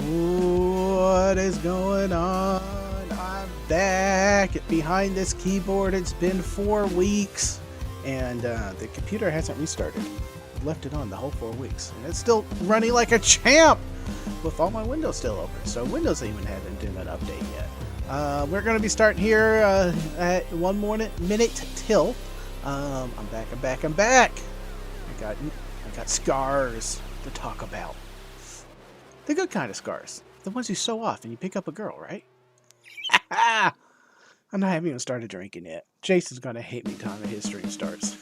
What is going on? I'm back behind this keyboard. It's been 4 weeks and the computer hasn't restarted. I left it on the whole 4 weeks and it's still running like a champ with all my windows still open. So Windows even hasn't done an update yet. We're going to be starting here at 1 minute till. I'm back. I got scars to talk about. The good kind of scars. The ones you sew off and you pick up a girl, right? I'm not having even started drinking yet. Jason's gonna hate me time his stream starts.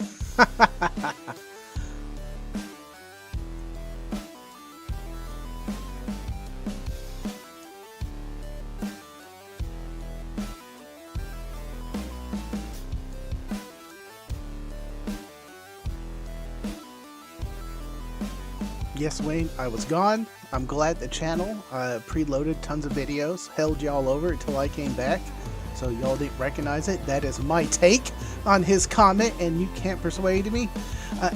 Yes, Wayne, I was gone. I'm glad the channel preloaded tons of videos, held y'all over until I came back, so y'all didn't recognize it. That is my take on his comment, and you can't persuade me.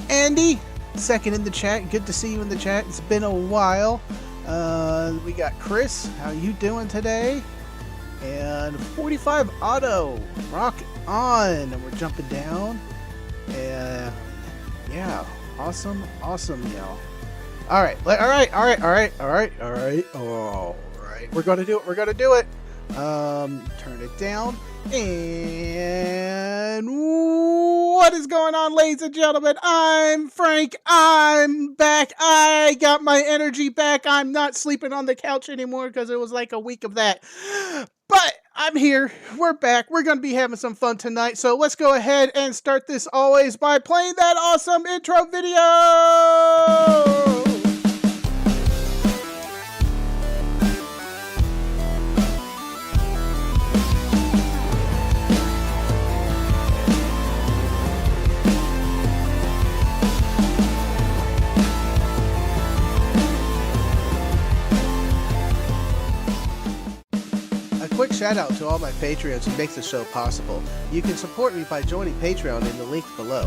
Andy, second in the chat. Good to see you in the chat. It's been a while. We got Chris. How you doing today? And 45 Auto. Rock on. And we're jumping down. And yeah, awesome, y'all. All right. We're gonna do it. Turn it down. And what is going on, ladies and gentlemen? I'm Frank. I'm back. I got my energy back. I'm not sleeping on the couch anymore because it was like a week of that. But I'm here. We're back. We're gonna be having some fun tonight. So let's go ahead and start this always by playing that awesome intro video. Quick shout out to all my Patreons who makes the show possible. You can support me by joining Patreon in the link below.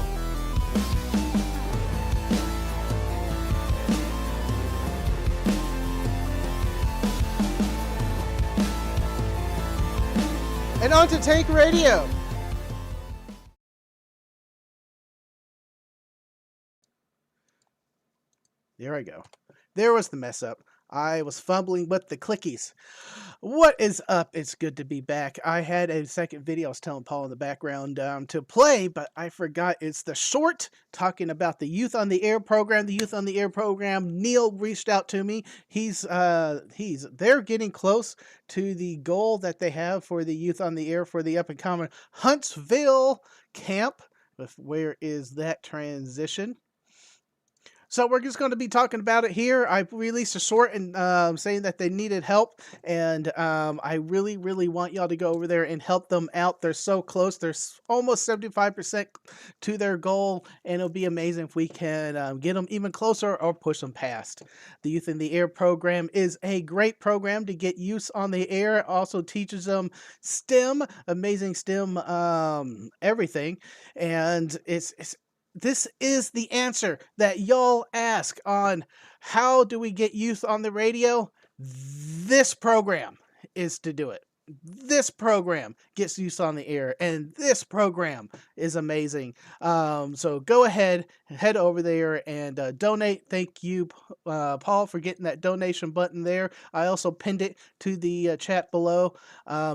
And on to Tank Radio. There I go. There was the mess up. I was fumbling with the clickies. What is up? It's good to be back. I had a second video I was telling Paul in the background to play, but I forgot it's the short talking about the Youth on the Air program. The Youth on the Air program, Neil reached out to me. They're getting close to the goal that they have for the Youth on the Air for the up and coming Huntsville camp. Where is that transition? So we're just going to be talking about it here. I released a short and saying that they needed help, and I really want y'all to go over there and help them out. They're so close. They're almost 75% to their goal, and it'll be amazing if we can get them even closer or push them past. The Youth in the Air program is a great program to get youth on the air. It also teaches them STEM, amazing STEM everything, and this is the answer that y'all ask on how do we get youth on the radio. This program is to do it. this program gets used on the air, and this program is amazing. So go ahead, head over there and donate. Thank you, Paul, for getting that donation button there. I also pinned it to the chat below.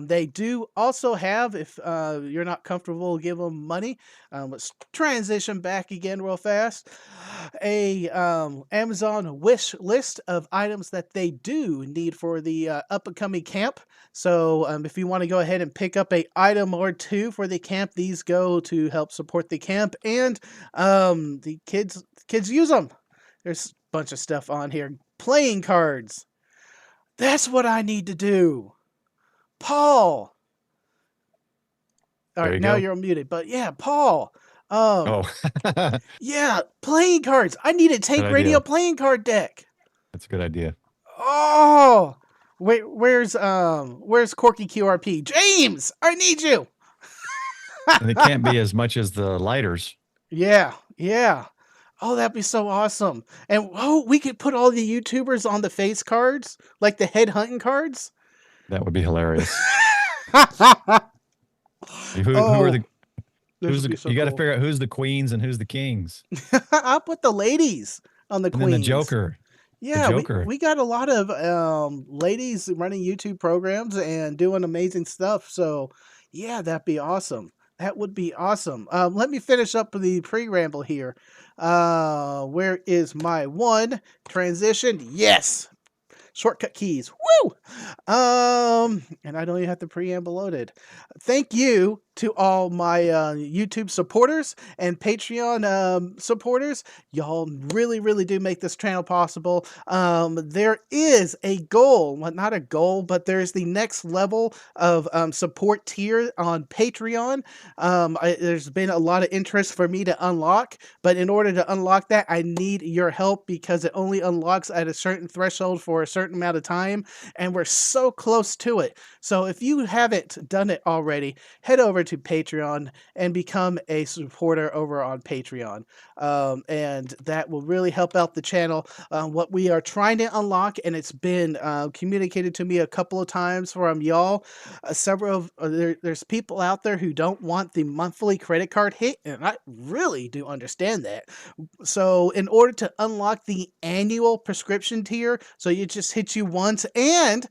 They do also have, if you're not comfortable, give them money. Let's transition back again real fast. A Amazon wish list of items that they do need for the up and coming camp. So if you want to go ahead and pick up a item or two for the camp, these go to help support the camp, and the kids use them. There's a bunch of stuff on here. Playing cards. That's what I need to do. Paul. All There right, you now go. you're muted. But yeah, Paul. Um, Oh, good yeah, playing cards. I need a Tank Radio idea. playing card deck. That's a good idea. Oh, where's Corky QRP? James, I need you. And it can't be as much as the lighters. Yeah, yeah. Oh, that'd be so awesome. And oh, we could put all the YouTubers on the face cards, like the head hunting cards. That would be hilarious. Who are Oh, the this would be so you got to cool. figure out who's the queens and who's the kings, I'll put the ladies on the and then the queens. Joker. The Yeah, we, Joker. we got a lot of ladies running YouTube programs and doing amazing stuff. So, yeah, that'd be awesome. That would be awesome. Let me finish up the pre-ramble here. Where is my one transition? Yes, shortcut keys. Woo! And I don't even have the preamble loaded. Thank you to all my YouTube supporters and Patreon supporters. Y'all really, really do make this channel possible. There is a goal, well, not a goal, but there's the next level of support tier on Patreon. There's been a lot of interest for me to unlock, but in order to unlock that, I need your help because it only unlocks at a certain threshold for a certain amount of time, and we're so close to it. So if you haven't done it already, head over to Patreon and become a supporter over on Patreon. And that will really help out the channel. What we are trying to unlock, and it's been communicated to me a couple of times from y'all. There's people out there who don't want the monthly credit card hit, and I really do understand that. So in order to unlock the annual prescription tier, so it just hits you once, and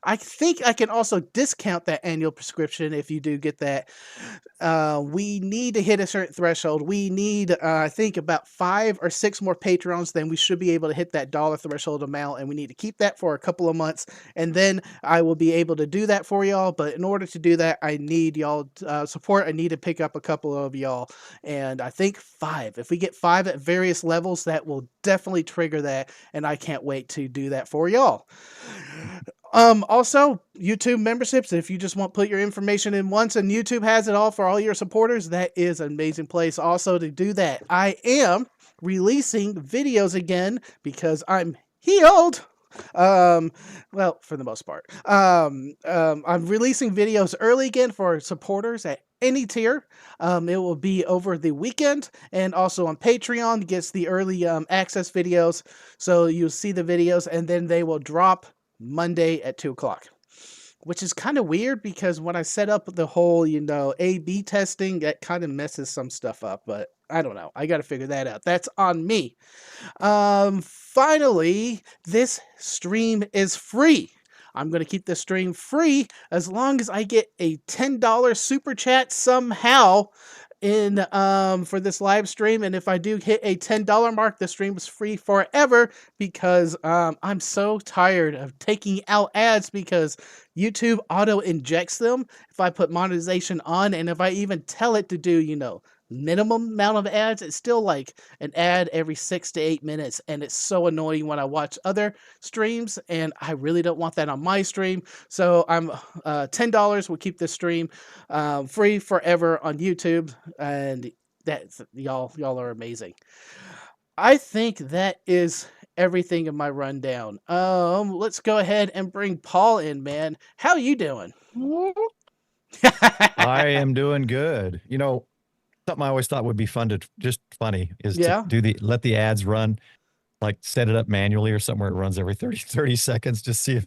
I think I can also discount that annual prescription if you do get that. We need to hit a certain threshold. We need, I think, about 5 or 6 more patrons, then we should be able to hit that dollar threshold amount, and we need to keep that for a couple of months, and then I will be able to do that for y'all. But in order to do that, I need y'all support. I need to pick up a couple of y'all, and I think 5. If we get 5 at various levels, that will definitely trigger that, and I can't wait to do that for y'all. Also, YouTube memberships. If you just want to put your information in once and YouTube has it all for all your supporters, that is an amazing place also to do that. I am releasing videos again because I'm healed. Well, for the most part. I'm releasing videos early again for supporters at any tier. It will be over the weekend and also on Patreon gets the early access videos. So you'll see the videos and then they will drop Monday at 2 o'clock, which is kind of weird because when I set up the whole, A/B testing, that kind of messes some stuff up, but I don't know. I got to figure that out. That's on me. Finally, this stream is free. I'm going to keep this stream free as long as I get a $10 super chat somehow in for this live stream, and if I do hit a $10 mark, the stream is free forever because I'm so tired of taking out ads because YouTube auto injects them if I put monetization on, and if I even tell it to do minimum amount of ads, it's still like an ad every 6 to 8 minutes, and it's so annoying when I watch other streams, and I really don't want that on my stream. So I'm $10 will keep this stream free forever on YouTube, and that's y'all are amazing. I think that is everything in my rundown. Let's go ahead and bring Paul in, man. How you doing? I am doing good. Something I always thought would be fun to just funny is to Yeah. let the ads run. like set it up manually or somewhere it runs every 30 seconds, just see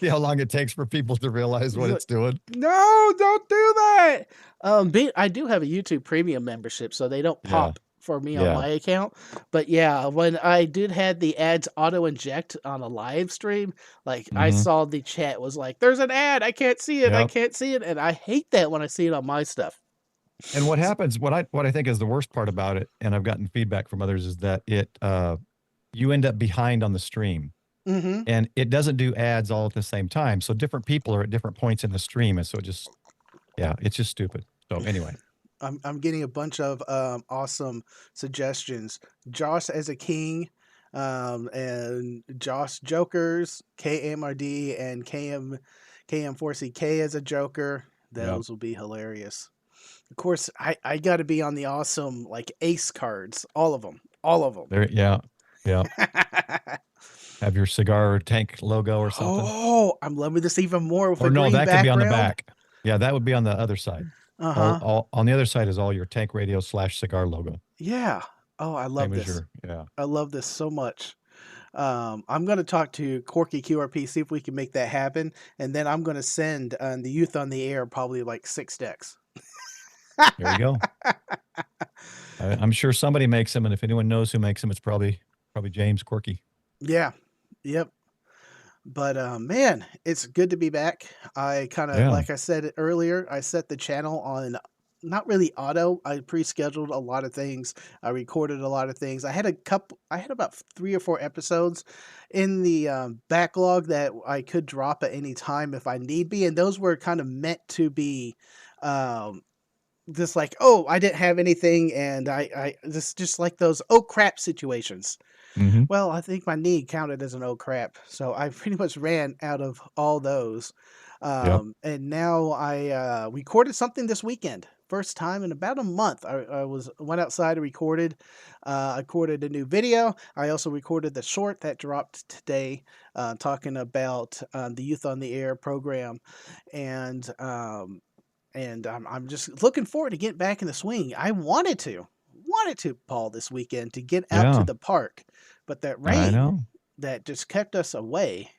how long it takes for people to realize what it's doing. No, don't do that. I do have a YouTube Premium membership, so they don't Yeah. pop for me on Yeah. my account. But yeah, when I did had the ads auto inject on a live stream, like I Hmm. saw the chat was like, "There's an ad. I can't see it. I Yep. can't see it," and I hate that when I see it on my stuff. And what happens, what I think is the worst part about it, and I've gotten feedback from others, is that you end up behind on the stream. Mm-hmm. And it doesn't do ads all at the same time. So different people are at different points in the stream. And so yeah, it's just stupid. So anyway. I'm getting a bunch of awesome suggestions. Josh as a king, and Josh Jokers, KMRD, and KM4CK as a Joker. Yeah. Those will be hilarious. Of course, I got to be on the awesome like ace cards, all of them, all of them. There, yeah. Yeah. Have your cigar tank logo or something. Oh, I'm loving this even more with Or a no, green that could be on the background. back. Yeah, that would be on the other side. Uh huh. All on the other side is all your tank radio / cigar logo. Yeah. Oh, I love Same as this. your, yeah. I love this so much. I'm going to talk to Corky QRP, see if we can make that happen. And then I'm going to send the Youth on the Air probably like 6 decks. There you go. I'm sure somebody makes them. And if anyone knows who makes them, it's probably James Corky. Yeah. Yep. But man, it's good to be back. I kind of, Yeah. like I said earlier, I set the channel on not really auto. I pre-scheduled a lot of things. I recorded a lot of things. I had about 3 or 4 episodes in the backlog that I could drop at any time if I need be, and those were kind of meant to be um, just like, oh, I didn't have anything, and I just like those oh crap situations. Hmm. Well, I think my knee counted as an oh crap, so I pretty much ran out of all those. Yep. And now I recorded something this weekend. First time in about a month. I went outside and recorded. I recorded a new video. I also recorded the short that dropped today, talking about the Youth on the Air program, and I'm just looking forward to getting back in the swing. I wanted to, Paul, this weekend to get out to Yeah. the park, but that I rain know. that just kept us away.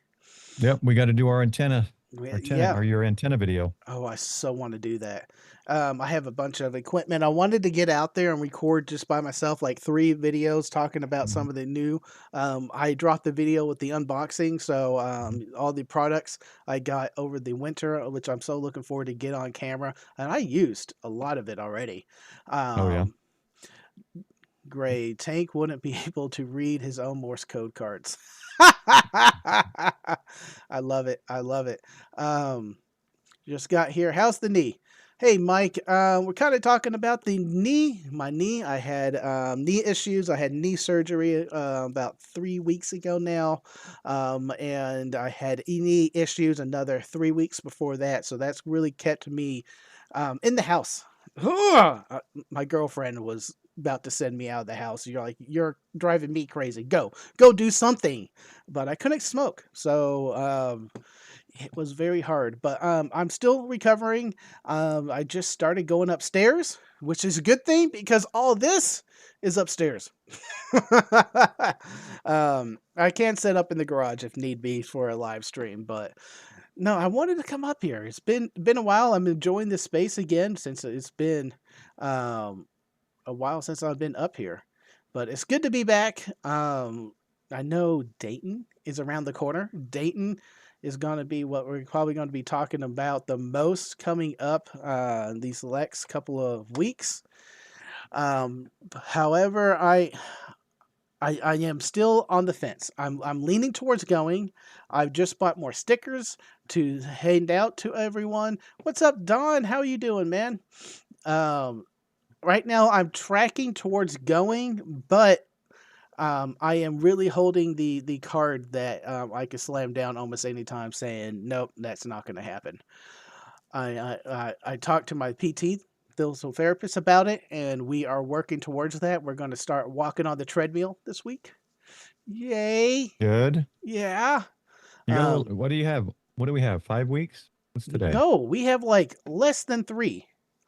Yep. We got to do our antenna Yeah. or your antenna video. Oh, I so want to do that. I have a bunch of equipment. I wanted to get out there and record just by myself, like 3 videos talking about Mhm. some of the new. I dropped the video with the unboxing, so Mhm. all the products I got over the winter, which I'm so looking forward to get on camera, and I used a lot of it already. Oh yeah. Um, Gray Tank wouldn't be able to read his own Morse code cards. I love it. I love it. Um, just got here. How's the knee? Hey, Mike. We're kind of talking about the knee. My knee. I had knee issues. I had knee surgery about 3 weeks ago now, and I had knee issues another 3 weeks before that. So that's really kept me in the house. My girlfriend was about to send me out of the house. You're like, you're driving me crazy. Go do something. But I couldn't smoke. So it was very hard, but I'm still recovering. I just started going upstairs, which is a good thing because all this is upstairs. I can set up in the garage if need be for a live stream, but no, I wanted to come up here. It's been a while. I'm enjoying this space again since it's been um, a while since I've been up here, but it's good to be back. I know Dayton is around the corner. Dayton is going to be what we're probably going to be talking about the most coming up these next couple of weeks. However, I am still on the fence. I'm leaning towards going. I've just bought more stickers to hand out to everyone. What's up, Don? How you doing, man? Um, right now I'm tracking towards going, but I am really holding the card that I could slam down almost any time, saying nope, that's not going to happen. I talked to my PT, physical therapist, about it, and we are working towards that. We're going to start walking on the treadmill this week. Yay! Good. Yeah. You got a little, what do you have? What do we have? 5 weeks? What's today? No, we have like less than 3.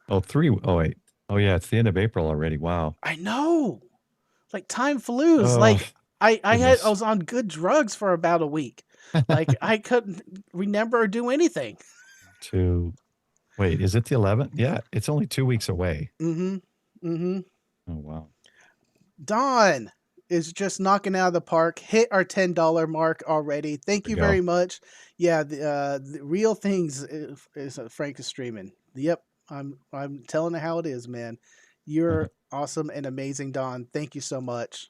Oh, 3. Oh, wait. Oh, yeah. It's the end of April already. Wow. I know. Like time flews. Oh, Like I Goodness. was on good drugs for about a week. Like I couldn't remember or do anything. To wait, is it the 11th? Yeah, it's only 2 weeks away. Mm-hmm. Mm-hmm. Oh wow. Don is just knocking out of the park. Hit our $10 mark already. Thank There we you go. very much. Yeah, the real things is Frank is streaming. Yep, I'm telling it how it is, man. You're awesome and amazing, Don. Thank you so much.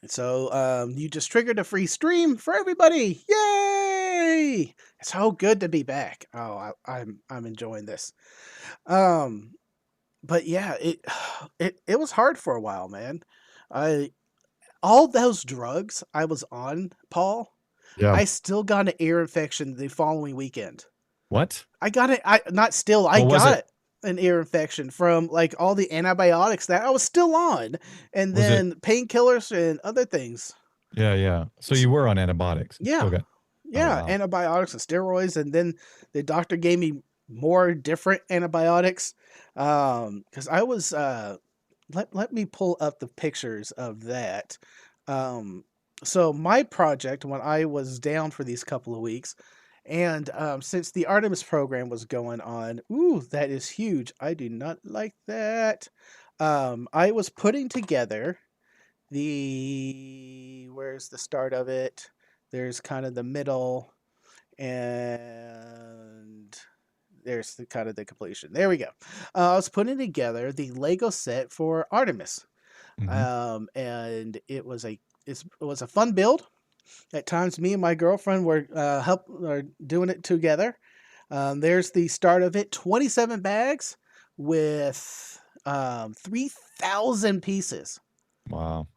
So you just triggered a free stream for everybody. Yay! It's so good to be back. Oh, I'm enjoying this. Um, but yeah, it was hard for a while, man. I all those drugs I was on, Paul, Yeah. I still got an ear infection the following weekend. What? I got it. I not still. I What was got it? it. An ear infection from like all the antibiotics that I was still on, and Was it? then painkillers and other things. Yeah, yeah. So you were on antibiotics and still Yeah, got. Oh yeah, wow. antibiotics and steroids, and then the doctor gave me more different antibiotics. Because I was let me pull up the pictures of that. Um, so my project when I was down for these couple of weeks, and since the Artemis program was going on, ooh, that is huge. I do not like that. I was putting together where's the start of it? There's kind of the middle, and there's the kind of the completion. There we go. I was putting together the Lego set for Artemis, Hmm. and it was a fun build. At times, me and my girlfriend were doing it together. There's the start of it: 27 bags with 3,000 pieces. Wow.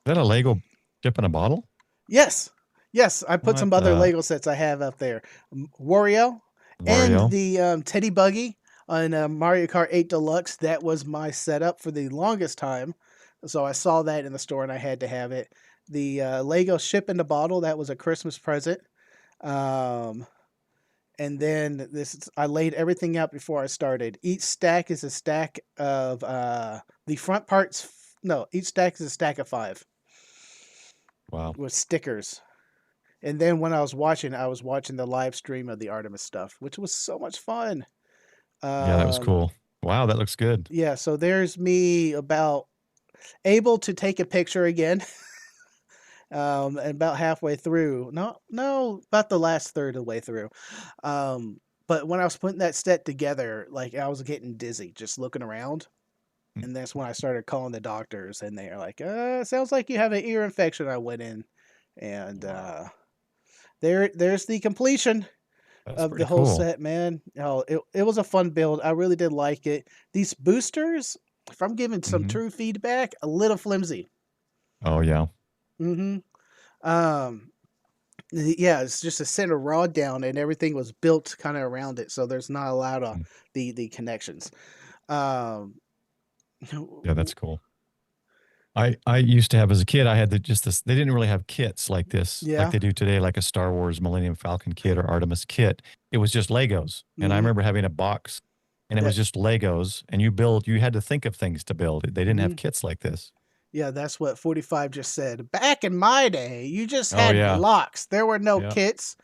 Is that a Lego chip in a bottle? Yes, yes. I put some What? other Lego sets I have up there. Wario and Wario? the Teddy Buggy on Mario Kart 8 Deluxe. That was my setup for the longest time. So I saw that in the store and I had to have it. The Lego ship in the bottle. That was a Christmas present. Um, and then I laid everything out before I started. Each stack is a stack of the front parts. No, each stack is a stack of 5 Wow. with stickers. And then when I was watching the live stream of the Artemis stuff, which was so much fun. Yeah, that was Um, cool. Wow, that looks good. yeah, so there's me about able to take a picture again. And about halfway through, no, about the last third of the way through. Um, but when I was putting that set together, like I was getting dizzy just looking around. Mm. And that's when I started calling the doctors, and they're like, sounds like you have an ear infection. I went in, and Wow. there's the completion That's of the pretty whole cool. set, man. Oh, it was a fun build. I really did like it. These boosters, if I'm giving some Hmm. true feedback, a little flimsy. Oh yeah. Mm-hmm. Um, yeah, it's just a center rod down, and everything was built kind of around it, so there's not a lot of Mm. the connections. Um, Yeah, that's cool. I used to have as a kid, I had just this, they didn't really have kits like this, like yeah. they do today, like a Star Wars Millennium Falcon kit or Artemis kit. It was just Legos. And I Mm-hmm. remember having a box and it was That. just Legos and you had to think of things to build. They didn't Mm-hmm. have kits like this. Yeah, that's what 45 just said. Back in my day, you just Oh had yeah. blocks. There were no Yeah. kits.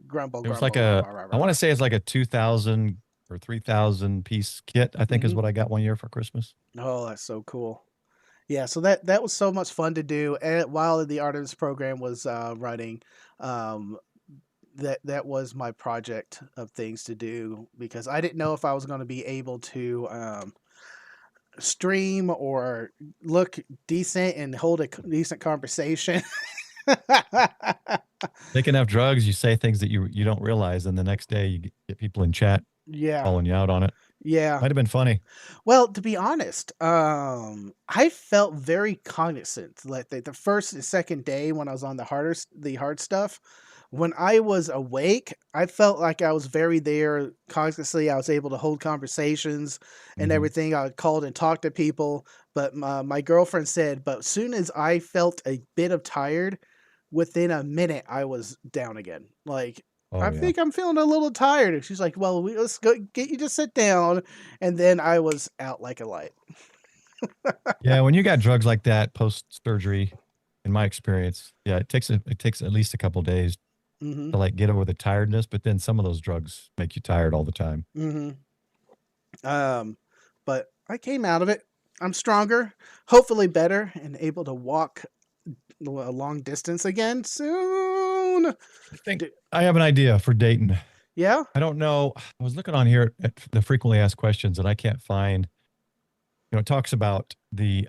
Grumble, It was like grumble, rah, rah, rah, I rah. want to say it's like a 2000 or 3000 piece kit, I think is Mm-hmm. what I got one year for Christmas. Oh, that's so cool. Yeah, so that was so much fun to do. And while the Artemis program was running, um, that was my project of things to do because I didn't know if I was going to be able to stream or look decent and hold a decent conversation. Taking enough drugs, you say things that you don't realize, and the next day you get people in chat Yeah, calling you out on it. yeah. Might have been funny. Well, to be honest, I felt very cognizant. Like the first and second day when I was on the hard stuff, when I was awake, I felt like I was very there consciously. I was able to hold conversations and Hmm. everything. I called and talked to people. But my girlfriend said, but as soon as I felt a bit of tired, within a minute, I was down again. Like, Oh I yeah. think I'm feeling a little tired. And she's like, well, let's go get you to sit down. And then I was out like a light. Yeah, when you got drugs like that post surgery, in my experience, yeah, it takes at least a couple days Hmm. to like get over the tiredness, but then some of those drugs make you tired all the time. Hmm. Um, but I came out of it. I'm stronger, hopefully better, and able to walk a long distance again soon. I think D- I have an idea for Dayton. yeah. I don't know. I was looking on here at the frequently asked questions and I can't find, it talks about the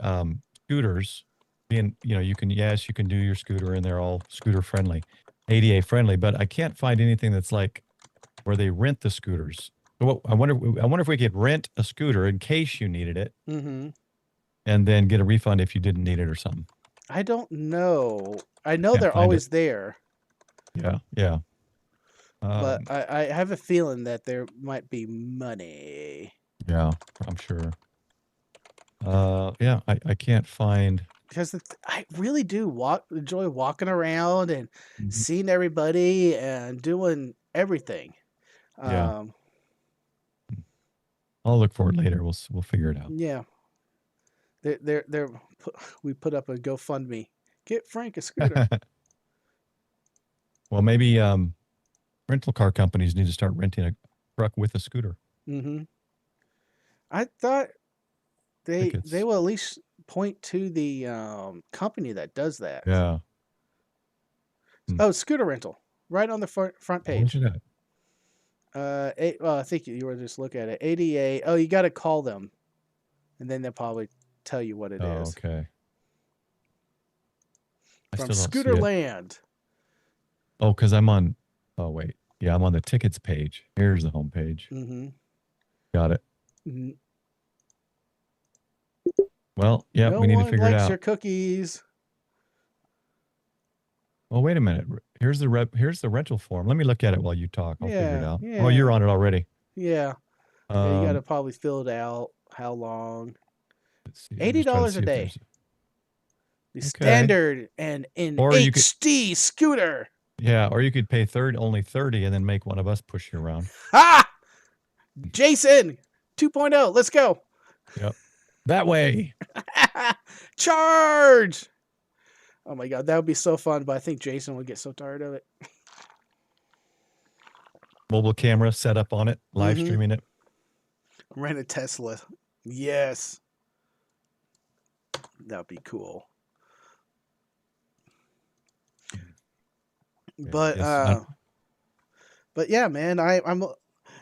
scooters being, you can do your scooter and they're all scooter friendly, ADA friendly, but I can't find anything that's like where they rent the scooters. So I wonder if we could rent a scooter in case you needed it Hmm. and then get a refund if you didn't need it or something. I don't know. I know Can't they're find it. always there, Yeah. Yeah. but Um, I have a feeling that there might be money yeah, I'm sure. Yeah, I can't find. because I really do enjoy walking around and Mhm. seeing everybody and doing everything. Yeah, Um, I'll look for it later. We'll figure it out. yeah, they're we put up a GoFundMe. Get Frank a scooter. Well, maybe rental car companies need to start renting a truck with a scooter. Hmm. I thought they Tickets. will at least point to the company that does that. Yeah. Hmm. Oh, scooter rental, right on the front Oh, look page. at that. Well, I think you were just looking at it. ADA. Oh, you got to call them, and then they'll probably tell you what it Oh, is. okay. I From still don't see it. Scooterland. Oh, because I'm on. Oh, wait. Yeah, I'm on the tickets page. Here's the home page. Mm-hmm. Got it. Mm-hmm. Well, yeah, No we need to one figure it likes your out. cookies. Oh, wait a minute. Here's the rental form. Let me look at it while you talk. I'll figure it Yeah, out. Oh, you're yeah, on it already. yeah. Yeah, you got to Um, probably fill it out. How long? let's see. I'm eighty just trying to dollars a see if day. there's. The Okay. standard and in Or you could, HD scooter. yeah, or you could pay only 30 and then make one of us push you around. Ha! Jason 2.0. Let's go. Yep. That way. Charge. Oh my god, that would be so fun, but I think Jason would get so tired of it. Mobile camera set up on it, live Mm-hmm. streaming it. Rent a Tesla. Yes. That'd be cool. Yeah, I But guess. but yeah, man, I'm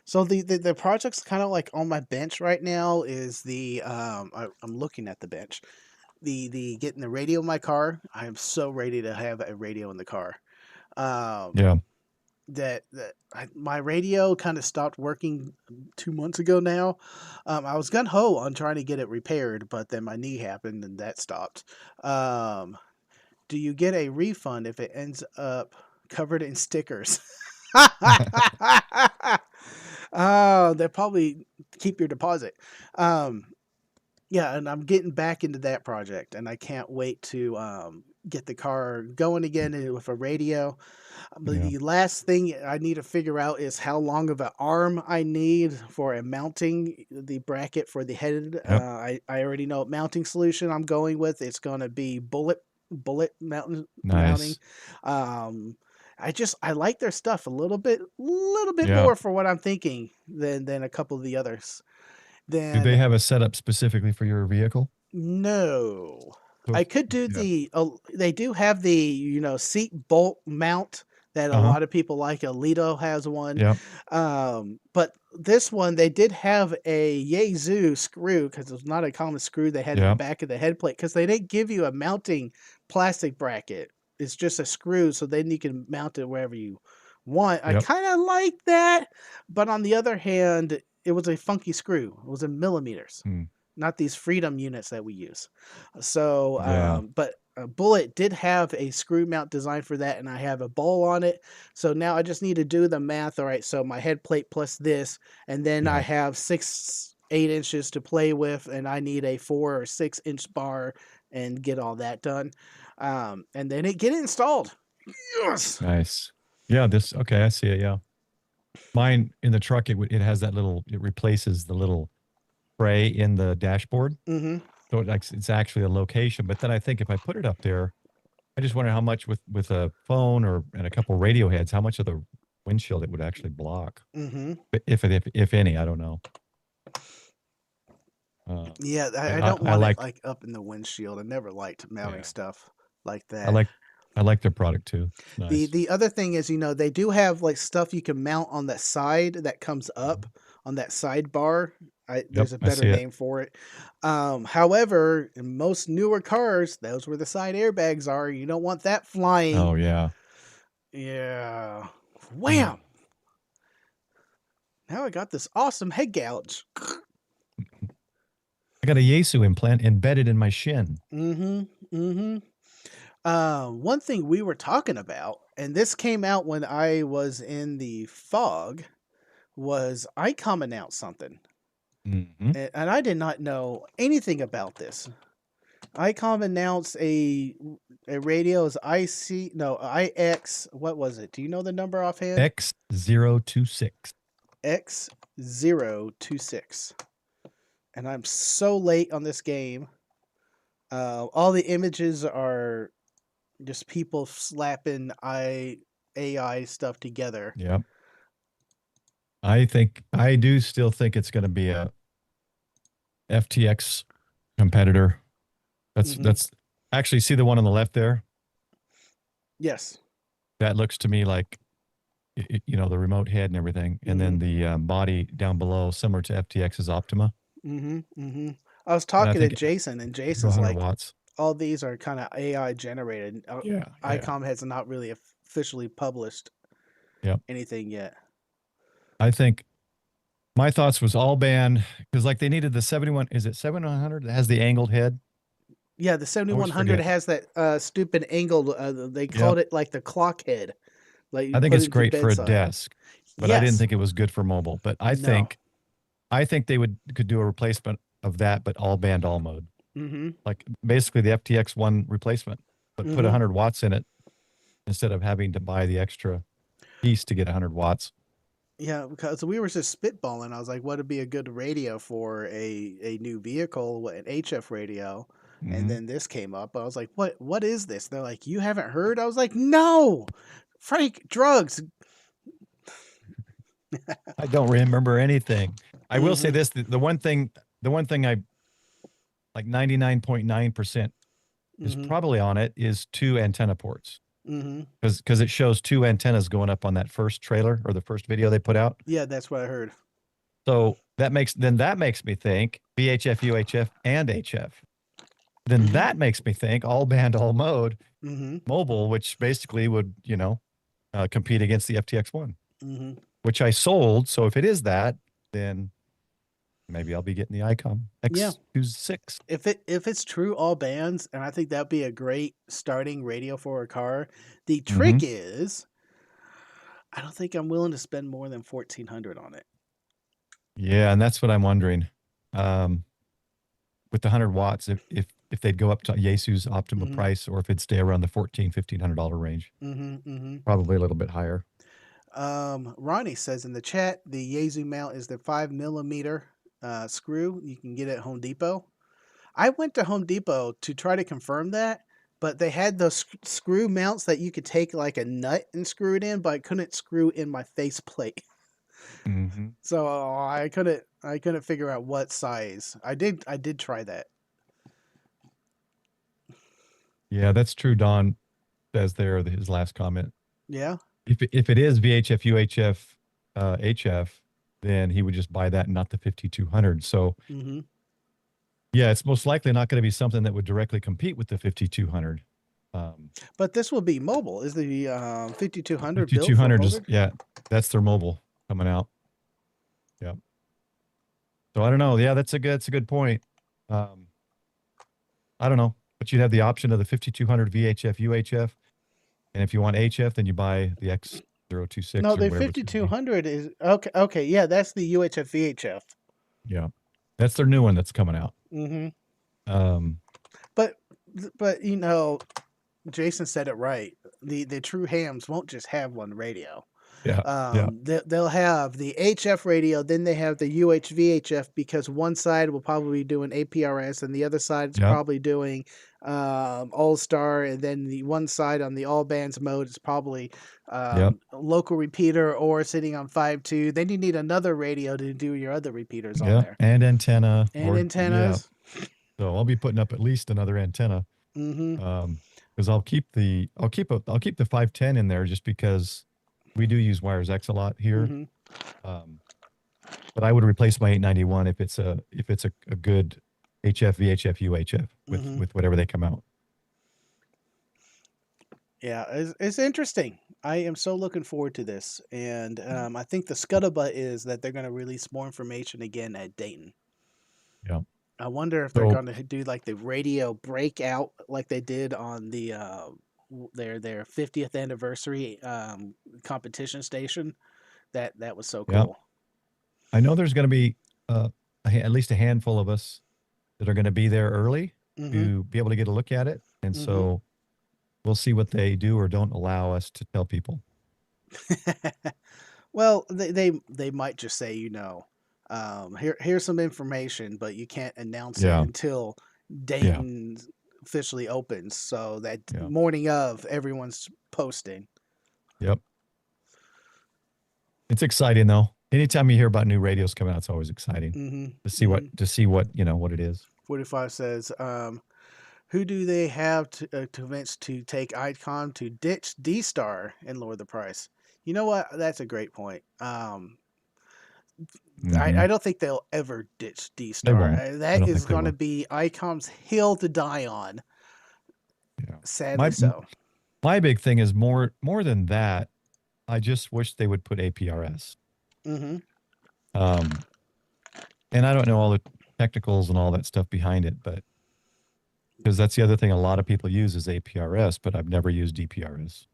so the project's kind of like on my bench right now is I'm looking at the bench. The getting the radio in my car. I am so ready to have a radio in the car. Um Yeah. my radio kind of stopped working 2 months ago now. I was gun ho on trying to get it repaired, but then my knee happened and that stopped. Um, do you get a refund if it ends up covered in stickers? Oh, they probably keep your deposit. Um, yeah, and I'm getting back into that project, and I can't wait to get the car going again with a radio. But Yeah. the last thing I need to figure out is how long of an arm I need for a mounting the bracket for the head. Yep. I already know what mounting solution I'm going with. It's going to be bullet mounting. Nice. Um, I like their stuff a little bit Yeah. more for what I'm thinking than a couple of the others. Do they Then have a setup specifically for your vehicle? no. So- I could do Yeah. they do have the, seat bolt mount that a Uh-huh. lot of people like. Alito has one. Yep. But this one, they did have a Yazoo screw because it's not a common screw they had in the Yep. back of the head plate because they didn't give you a mounting plastic bracket. It's just a screw, so then you can mount it wherever you want. I Yep. kind of like that, but on the other hand, it was a funky screw. It was in millimeters, Hmm. not these Freedom units that we use. So, Yeah. but Bullet did have a screw mount design for that, and I have a bowl on it. So now I just need to do the math. All right, so my head plate plus this, and then I Yeah. have 8 inches to play with, and I need a 4 or 6 inch bar and get all that done. And then get it installed. Yes. Nice. Yeah. Okay. I see it. Yeah. Mine in the truck, it has that it replaces the little tray in the dashboard. Mm-hmm. So it's actually a location. But then I think if I put it up there, I just wonder how much with a phone and a couple radio heads, how much of the windshield it would actually block, Mm-hmm. if any. I don't know. Yeah, I I, don't I want it like like up in the windshield. I never liked mounting yeah stuff like I that. like I like their product too. It's The nice. the other thing is, they do have like stuff you can mount on that side that comes up Mhm. on that sidebar. Yep, There's a I better see it. name for it. However, in most newer cars, those where the side airbags are. You don't want that flying. Oh yeah. Yeah. Mm. Wham! Now I got this awesome head gouge. I got a Yaesu implant embedded in my shin. Mm-hmm. Mm-hmm. One thing we were talking about, and this came out when I was in the fog, was Icom announced something. Hmm. And I did not know anything about this. Icom announced a radio is IC no IX, what was it? Do you know the number offhand? X026. X026. And I'm so late on this game. All the images are just people slapping AI stuff together. Yep. I do still think it's going to be a FTX competitor. Hmm. That's actually, see the one on the left there? Yes. That looks to me like the remote head and everything, and Hmm. then the body down below, similar to FTX's Optima. Hmm. Hmm. I was And I talking to think Jason, and it go Jason's 100 like, watts. all these are kind of AI generated. Yeah, yeah, ICOM has not really officially published yep. anything yet. I think my thoughts was all band because like they needed the 71. Is it 7100 that has the angled head? Yeah, the I always 7100 forget. has that stupid angled. They Yep. called it like the clock head, like you I think put it's it to great for a bedside. desk, but I didn't Yes. think it was good for mobile. But I No. think I think they could do a replacement of that, but all band all mode. Mm-hmm. Like basically the FTX one replacement, but put Mm-hmm. 100 watts in it instead of having to buy the extra piece to get 100 watts. Yeah, because we were just spitballing. I was like, what would be a good radio for a new vehicle, what an HF radio? And Hmm. then this came up. I was like, what is this? They're like, you haven't heard? I was like, no. Frank, drugs. I don't remember anything. I will say Mm-hmm. this: the one thing I like 99.9% is Mm-hmm. probably on it is two antenna ports Mm-hmm. because it shows two antennas going up on that first trailer or the first video they put out. Yeah, that's what I heard. So that makes me think VHF, UHF, and HF. Then Mm-hmm. that makes me think all band, all mode Mm-hmm. mobile, which basically would compete against the FTX one, Mm-hmm. which I sold. So if it is that, then maybe I'll be getting the Icom Yeah. X26. If it's true all bands, and I think that'd be a great starting radio for a car. The trick Hmm. is, I don't think I'm willing to spend more than 1,400 on it. Yeah, and that's what I'm wondering. Um, with the 100 watts, if they'd go up to Yaesu's Optima Mm-hmm. price, or if it'd stay around the $1,500 range, Mm-hmm. Mm-hmm. probably a little bit higher. Ronnie says in the chat, the Yaesu mount is the 5 millimeter screw. You can get it at Home Depot. I went to Home Depot to try to confirm that, but they had those screw mounts that you could take like a nut and screw it in, but I couldn't screw in my faceplate. Hmm. So I couldn't figure out what size. I did try that. Yeah, that's true. Don says there his last comment. Yeah. If it is VHF, UHF, HF, then he would just buy that and not the 5200. So Mm-hmm. yeah, it's most likely not going to be something that would directly compete with the 5200. Um, But this will be mobile. Is the 5200 built for 5200 is mobile? yeah, that's their mobile coming out. Yeah. So I don't know. Yeah, that's a good point. Um, I don't know, but you'd have the option of the 5200 VHF, UHF, and if you want HF, then you buy the No, X026 or the whatever it's going to be. 5200 is okay. Okay, yeah, that's the UHF VHF. Yeah, that's their new one that's coming out. Mm-hmm. Um, But Jason said it right. The true hams won't just have one radio. Yeah. Yeah. They'll have the HF radio, then they have the UHVHF, because one side will probably be doing APRS and the other side is Yep. probably doing All Star, and then the one side on the all bands mode is probably Yep. a local repeater or sitting on 5.2. Then you need another radio to do your other repeaters on Yep. there, And antenna and or yeah. antennas. So I'll be putting up at least another antenna. Mm-hmm. Because I'll keep the 510 in there just because we do use Wires X a lot here. Mm-hmm. Um, but I would replace my 891 if it's a good HF, VHF, UHF Mm-hmm. with whatever they come out. Yeah, it's interesting. I am so looking forward to this, and I think the scuttlebutt is that they're going to release more information again at Dayton. Yeah. I wonder if they're So going to do like the radio breakout like they did on the their 50th anniversary competition station. That was so yeah, cool. I know there's going to be at least a handful of us that are going to be there early Mm-hmm. to be able to get a look at it, and Mm-hmm. so we'll see what they do or don't allow us to tell people. Well, they might just say, here's some information, but you can't announce it Yeah. until Yeah. Dayton officially opens. So that Yeah. morning of, everyone's posting. Yep. It's exciting though. Anytime you hear about new radios coming out, it's always exciting Mm-hmm. to see what what it is. 45 says, who do they have to convince to take Icom to ditch D Star and lower the price? You know what? That's a great point. Mm-hmm. I don't think they'll ever ditch D They Star. won't. I That don't is think they going to will. be Icom's hill to die on. Yeah. Sadly My so. my big thing is more than that. I just wish they would put APRS. Mm-hmm. Um, and I don't know all the technicals and all that stuff behind it, but because that's the other thing a lot of people use is APRS, but I've never used DPRS.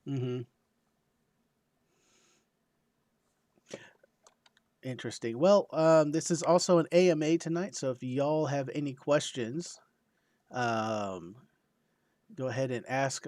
Mm-hmm. Interesting. Well, this is also an AMA tonight, so if y'all have any questions, um, go ahead and ask.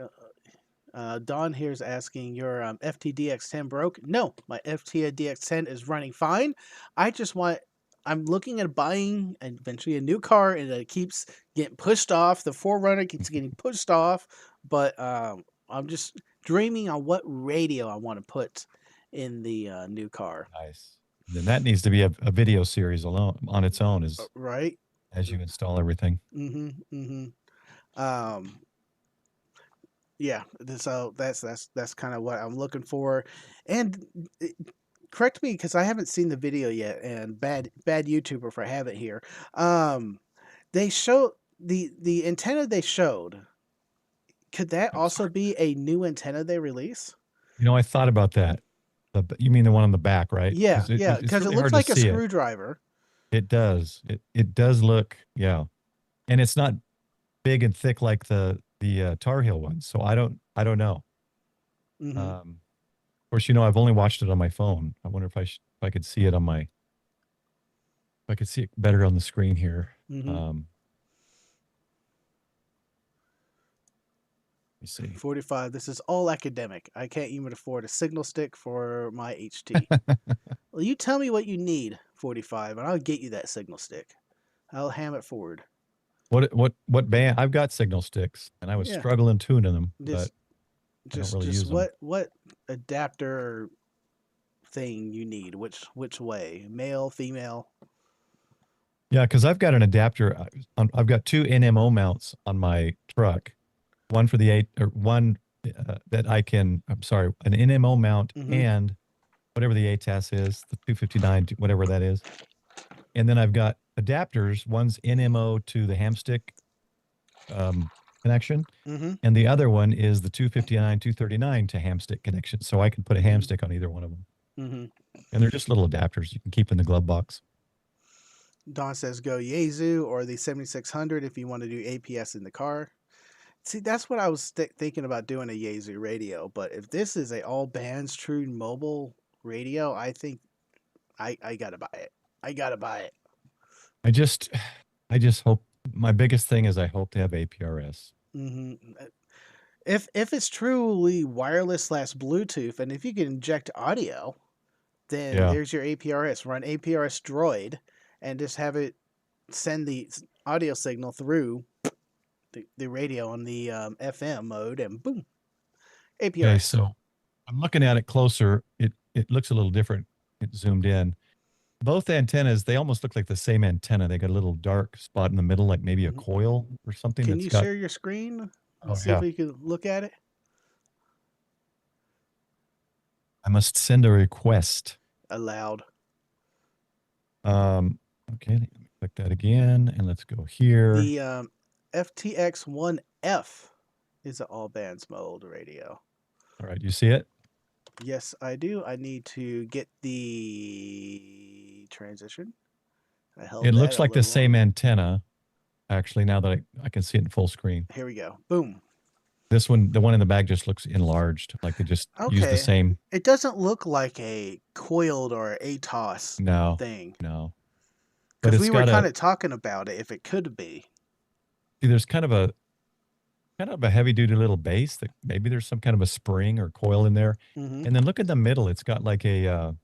Don here's asking, your FTDX10 broke? No, my FTDX10 is running fine. I'm looking at buying eventually a new car, and it keeps getting pushed off. The Forerunner keeps getting pushed off, but I'm just dreaming on what radio I want to put in the new car. Nice. Then that needs to be a video series alone on its own Right? as you install everything. Mm-hmm. Mm-hmm. Yeah. So that's kind of what I'm looking for, and correct me because I haven't seen the video yet, and bad YouTuber for have it here. They show the antenna they showed. Could that I'm also sorry. be a new antenna they release? I thought about that. You mean the one on the back, right? Yeah, Because yeah, it's because it really looks hard to like a see it. screwdriver. It does. It does look, yeah, and it's not big and thick like the Tar Heel one. So I don't know. Mm-hmm. Of course, I've only watched it on my phone. I wonder if I could see it if I could see it better on the screen here. Mm-hmm. Let me see. 45. This is all academic. I can't even afford a signal stick for my HT. Well, you tell me what you need, 45, and I'll get you that signal stick. I'll ham it forward. What band? I've got signal sticks, and I was Yeah, struggling tuning them, but just I don't just really just use them. what adapter thing you need? Which way? Male, female? Yeah, because I've got an adapter. I've got two NMO mounts on my truck. One for the eight, or one that I can. I'm sorry, an NMO mount Mm-hmm. and whatever the ATAS is, the 259, whatever that is. And then I've got adapters. One's NMO to the hamstick connection, Mm-hmm. and the other one is the 259, 239 to hamstick connection. So I can put a Mm-hmm. hamstick on either one of them. Mm-hmm. And they're just little adapters you can keep in the glove box. Don says go Yaesu or the 7600 if you want to do APS in the car. See, that's what I was thinking about doing, a Yaesu radio. But if this is a all bands true mobile radio, I think I gotta buy it. I gotta buy it. I just hope, my biggest thing is I hope to have APRS. Mm-hmm. if it's truly wireless slash Bluetooth, and if you can inject audio, then Yeah. there's your APRS. Run APRS Droid, and just have it send the audio signal through the radio on the FM mode, and boom, Okay, APRS. so I'm looking at it closer. It looks a little different. It zoomed in. Both antennas, they almost look like the same antenna. They got a little dark spot in the middle, like maybe a Mhm. coil or something Can that's you got. share your screen and Oh see if yeah. we can look at it? I must send a request. Aloud. Um, okay, let me click that again, and let's go here. The FTX1F is an all bands mode radio. All right, you see it? Yes, I do. I need to get the transition. I held It that looks a like the little same longer. antenna, actually, now that I can see it in full screen. Here we go. Boom. This one, the one in the bag just looks enlarged, like they just used the Okay. same. It doesn't look like a coiled or ATOS No, thing. no. But Because it's we were got kind a, of talking about it if it could be. there's kind of a heavy duty little base that maybe there's some kind of a spring or coil in there. Mm-hmm. And then look at the middle. It's got like a,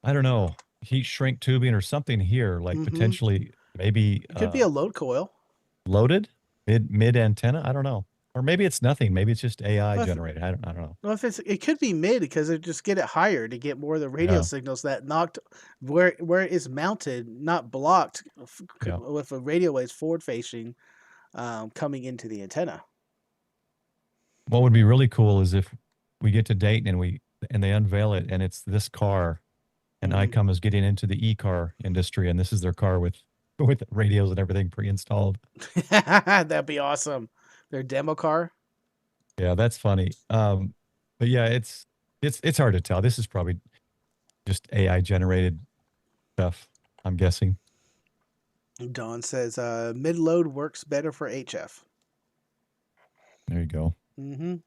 I don't know, heat shrink tubing or something here, like Mm-hmm. potentially maybe It could be a load coil. loaded mid antenna. I don't know. Or maybe it's nothing. Maybe it's just AI Well, if, generated. I don't know. well, if it could be mid because it just get it higher to get more of the radio Yeah. signals that knocked where it is mounted, not blocked Yeah. with a radio waves forward facing coming into the antenna. What would be really cool is if we get to Dayton and they unveil it and it's this car and Mm-hmm. Icom is getting into the e-car industry and this is their car with with radios and everything pre-installed. That'd be awesome. Their demo car. Yeah, that's funny. But yeah, it's hard to tell. This is probably just AI generated stuff, I'm guessing. Don says mid load works better for HF. There you go. Mm-hmm.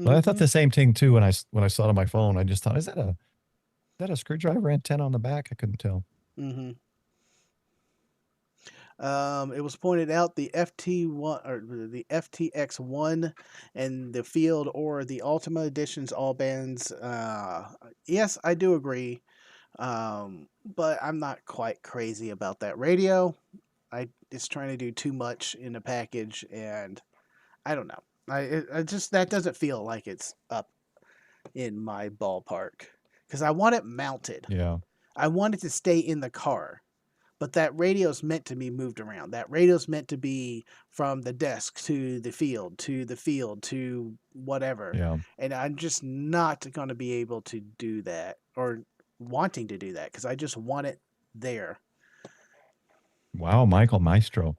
But I thought Mm-hmm. the same thing too when I saw it on my phone. I just thought, is that a screwdriver antenna on the back? I couldn't tell. Mm-hmm. It was pointed out the FT1 or the FTX1 and the Field or the Ultima editions all bands. Yes, I do agree. But I'm not quite crazy about that radio. It's trying to do too much in a package, and I don't know. I just that doesn't feel like it's up in my ballpark because I want it mounted. Yeah. I want it to stay in the car. But that radio's meant to be moved around. That radio's meant to be from the desk to the field to whatever. Yeah. And I'm just not going to be able to do that or wanting to do that because I just want it there. Wow, Michael Maestro.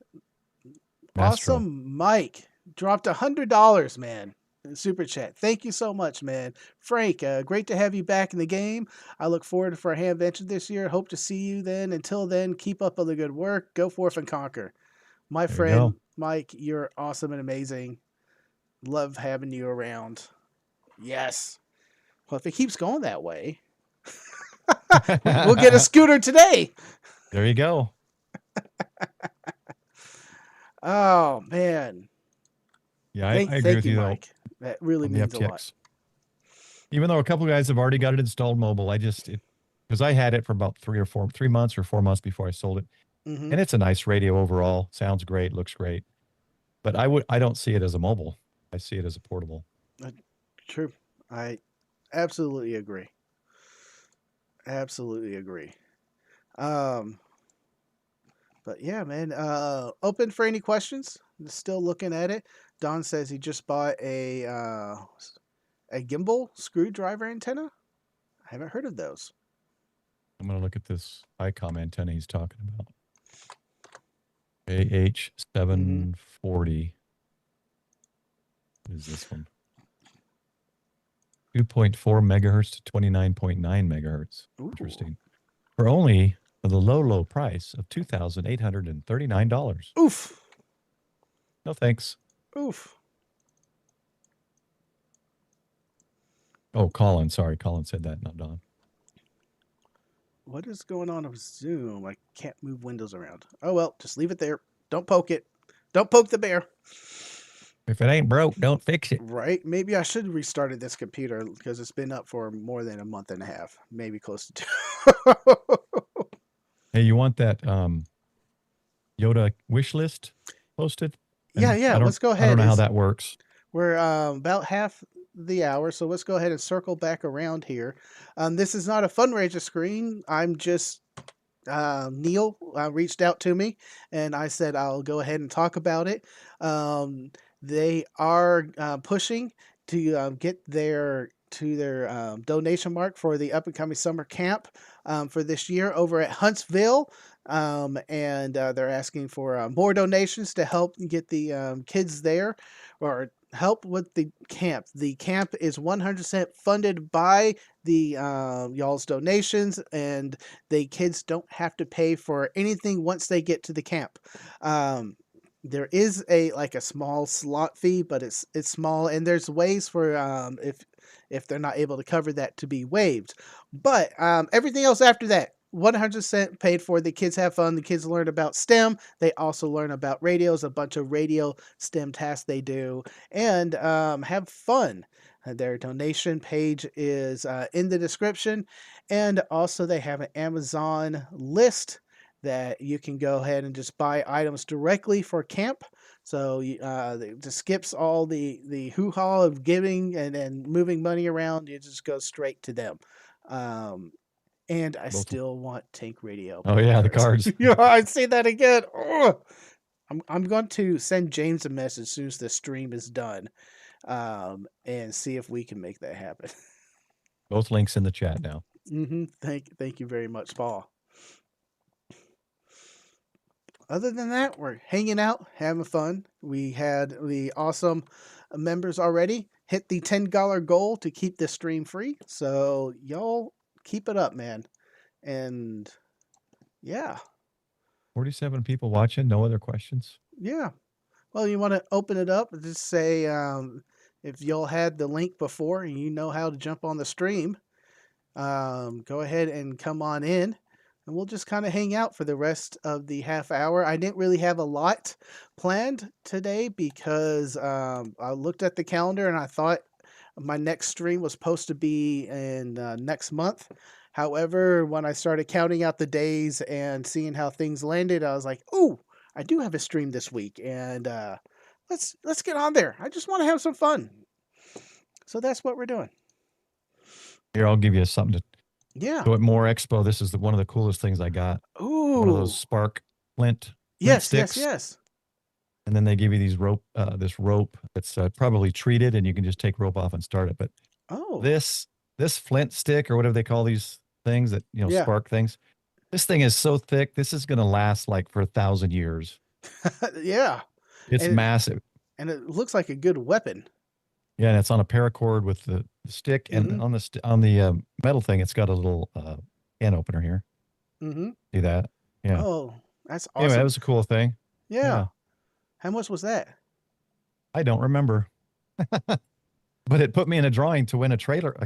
Awesome, Mike dropped $100, man. Super chat. Thank you so much, man. Frank, great to have you back in the game. I look forward for a Hamvention this year. Hope to see you then. Until then, keep up all the good work. Go forth and conquer. My There you go. friend, Mike, you're awesome and amazing. Love having you around. Yes. Well, if it keeps going that way, we'll get a scooter today. There you go. Oh, man. Yeah, I agree Thank with you, you though Mike. That really on the means a lot. FTX. Even though a couple of guys have already got it installed mobile, because I had it for about 3 months or 4 months before I sold it. Mm-hmm. And it's a nice radio overall. Sounds great, looks great. But I don't see it as a mobile. I see it as a portable. True. I absolutely agree. Absolutely agree. Um, but yeah, man. Open for any questions. Still looking at it. Don says he just bought a gimbal screwdriver antenna. I haven't heard of those. I'm gonna look at this Icom antenna he's talking about. AH740. What is this one? 2.4 megahertz to 29.9 megahertz. Ooh. Interesting. For only the low price of $2,839. Oof. No thanks. Oof. Oh, Colin. Sorry. Colin said that, not Don. What is going on with Zoom? I can't move windows around. Oh well, just leave it there. Don't poke it. Don't poke the bear. If it ain't broke, don't fix it. Right? Maybe I should restarted this computer because it's been up for more than a month and a half, maybe close to two. Hey, you want that Yoda wish list posted? Yeah, And yeah. Let's go I don't ahead. know how that works. We're about half the hour, so let's go ahead and circle back around here. This is not a fundraiser screen. I'm just Neil reached out to me, and I said I'll go ahead and talk about it. They are pushing to get their donation mark for the up and coming summer camp for this year over at Huntsville. And they're asking for more donations to help get the kids there or help with the camp. The camp is 100% funded by the y'all's donations, and the kids don't have to pay for anything once they get to the camp. There is a small slot fee, but it's small, and there's ways for if they're not able to cover that to be waived. But everything else after that, 100% paid for. The kids have fun. The kids learn about STEM. They also learn about radios, a bunch of radio STEM tasks they do, and have fun. Their donation page is in the description, and also they have an Amazon list that you can go ahead and just buy items directly for camp. So it just skips all the hoo-ha of giving and moving money around. You just go straight to them. And I Both. still want tank radio. Oh yeah, the cards. Yeah, I say that again. Oh, I'm going to send James a message as soon as the stream is done, and see if we can make that happen. Both links in the chat now. Thank you very much, Paul. Other than that, we're hanging out, having fun. We had the awesome members already hit the $10 goal to keep this stream free. So y'all keep it up, man. And yeah. 47 people watching. No other questions. Yeah. Well, you want to open it up and just say if y'all had the link before and you know how to jump on the stream, go ahead and come on in. And we'll just kind of hang out for the rest of the half hour. I didn't really have a lot planned today because I looked at the calendar and I thought my next stream was supposed to be in next month. However, when I started counting out the days and seeing how things landed, I was like, "Oh, I do have a stream this week, and let's get on there. I just want to have some fun." So that's what we're doing. Here, I'll give you something to. Yeah. So at More Expo, this is one of the coolest things I got. Ooh. One of those spark flint sticks. Yes. And then they give you these this rope that's probably treated, and you can just take rope off and start it. But this flint stick or whatever they call these things that spark things. This thing is so thick. This is going to last like for 1,000 years. Yeah. It's massive. And it looks like a good weapon. Yeah, and it's on a paracord with the stick, and on the metal thing, it's got a little can opener here. See that? Yeah. Oh, that's awesome. Anyway, that was a cool thing. Yeah. How much was that? I don't remember. But it put me in a drawing to win a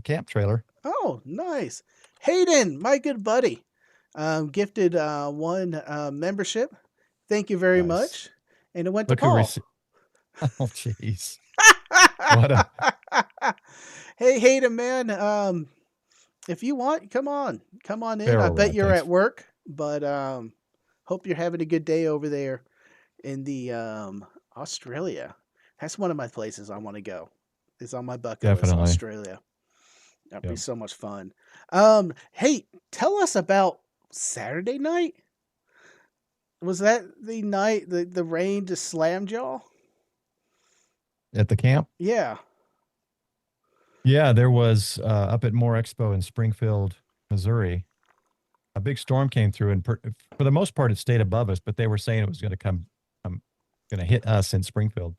camp trailer. Oh, nice. Hayden, my good buddy, gifted one membership. Thank you very much. And it went to Paul. Oh, jeez. Hey, Hayden, man. If you want, come on in. Barrel I bet rod, you're thanks. at work, but hope you're having a good day over there in the Australia. That's one of my places I want to go. It's on my bucket list, Australia. That'd be so much fun. Hey, tell us about Saturday night. Was that the night the rain just slammed y'all? At the camp? Yeah. Yeah, there was up at More Expo in Springfield, Missouri. A big storm came through, and for the most part, it stayed above us. But they were saying it was going to going to hit us in Springfield.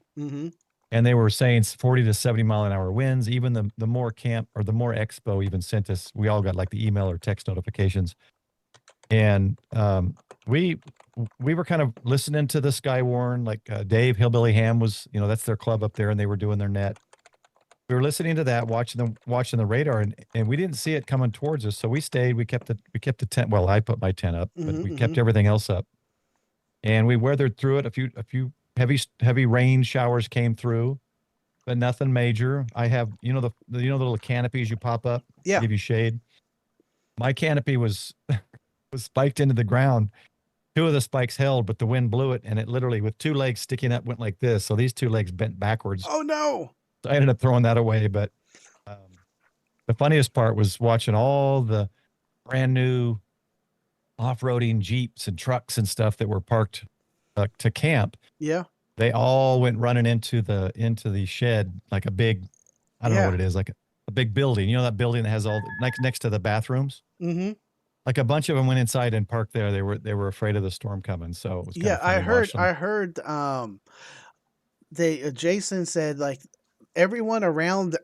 And they were saying 40 to 70 mile an hour winds. Even the More Camp or the More Expo even sent us. We all got like the email or text notifications, and we were kind of listening to the Skywarn. Like Dave Hillbilly Ham was, that's their club up there, and they were doing their net. We were listening to that, watching the radar, and we didn't see it coming towards us. So we stayed. We kept the tent. Well, I put my tent up, but we kept everything else up, and we weathered through it. A few Heavy rain showers came through, but nothing major. I have, the little canopies you pop up to Yeah. give you shade. My canopy was spiked into the ground. Two of the spikes held, but the wind blew it, and it literally, with two legs sticking up, went like this. So these two legs bent backwards. Oh no. So I ended up throwing that away. But um, the funniest part was watching all the brand new off-roading Jeeps and trucks and stuff that were parked to camp. Yeah. They all went running into the shed, like a big, I don't know Yeah. what it is, like a big building. You know that building that has all next to the bathrooms? Mm-hmm. Like a bunch of them went inside and parked there. They were afraid of the storm coming, so it was kind Yeah. of I funny heard. watching them. I heard. They Jason said like everyone around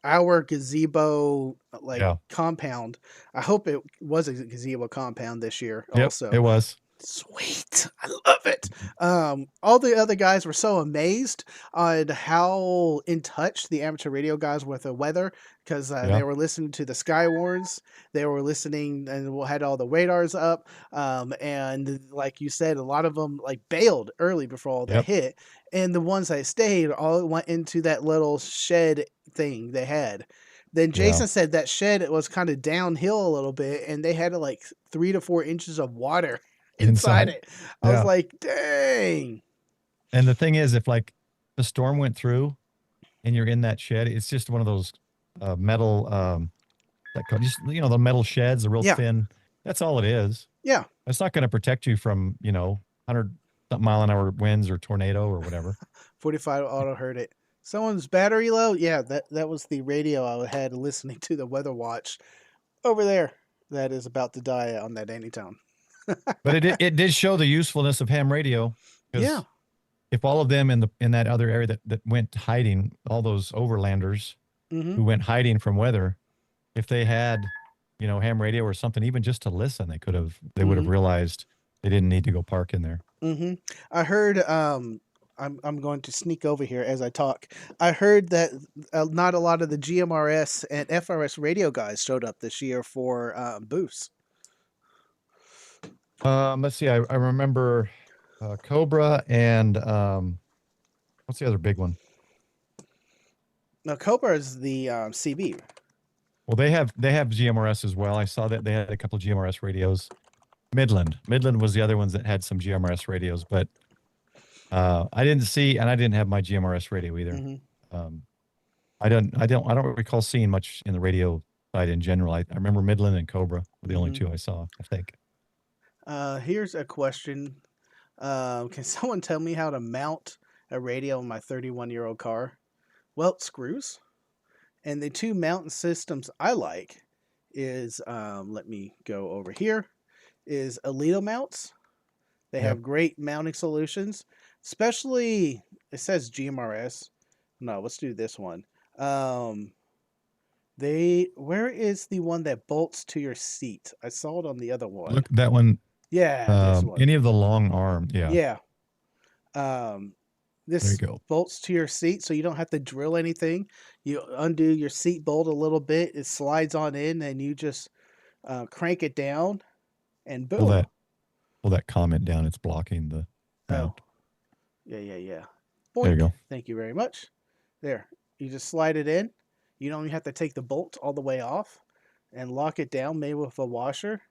our gazebo like Yeah. compound. I hope it was a gazebo compound this year. Yep, Also, it was. sweet. I love it. All the other guys were so amazed on how in touch the amateur radio guys with the weather because Yeah. they were listening to the sky warns. They were listening and we had all the radars up. And like you said, a lot of them like bailed early before all that Yep. hit. And the ones that stayed all went into that little shed thing they had. Then Yeah. Jason said that shed was kind of downhill a little bit, and they had like 3 to 4 inches of water inside Inside. it. I was Yeah. like, dang. And the thing is, if like the storm went through and you're in that shed, it's just one of those metal just the metal sheds, the real Yeah. thin. That's all it is. Yeah. It's not going to protect you from 100 something mile an hour winds or tornado or whatever. 45 auto heard it. Someone's battery low? Yeah, that was the radio I had listening to the weather watch over there that is about to die on that anytime. But it did show the usefulness of ham radio, Yeah. because if all of them in that other area that went hiding, all those overlanders Mm-hmm. who went hiding from weather, if they had ham radio or something, even just to listen, they would have Mm-hmm. realized they didn't need to go park in there. Mm-hmm. I heard I'm going to sneak over here as I talk. I heard that not a lot of the GMRS and FRS radio guys showed up this year for booths. Let's see. I remember Cobra and what's the other big one? Now, Cobra is the CB. Well, they have GMRS as well. I saw that they had a couple of GMRS radios. Midland was the other ones that had some GMRS radios, but I didn't see, and I didn't have my GMRS radio either. Mm-hmm. I don't recall seeing much in the radio side in general. I remember Midland and Cobra were the only Mm-hmm. two I saw, I think. Here's a question. Can someone tell me how to mount a radio in my 31-year-old car? Well, screws. And the two mounting systems I like is, let me go over here, is Alito mounts. They Yep. have great mounting solutions, especially, it says GMRS. No, let's do this one. Where is the one that bolts to your seat? I saw it on the other one. Look, that one, Yeah, this one. any of the long arm. Yeah. Yeah. There you This go. bolts to your seat so you don't have to drill anything. You undo your seat bolt a little bit, it slides on in, and you just crank it down, and Pull boom. that comment down. It's blocking the Oh, mount. yeah. There you Boink. go. Thank you very much. There. You just slide it in. You don't even have to take the bolt all the way off and lock it down, maybe with a washer.